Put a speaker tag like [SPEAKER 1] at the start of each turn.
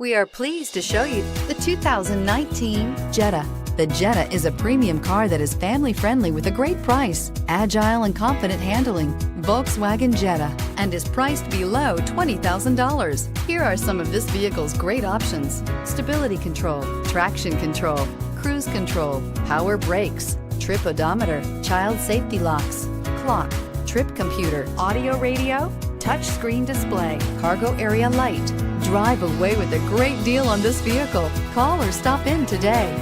[SPEAKER 1] We are pleased to show you the 2019 Jetta. The Jetta is a premium car that is family-friendly with a great price, agile and confident handling. Volkswagen Jetta, and is priced below $20,000. Here are some of this vehicle's great options: stability control, traction control, cruise control, power brakes, trip odometer, child safety locks, clock, trip computer, audio radio, touch screen display, cargo area light. Drive away with a great deal on this vehicle. Call or stop in today.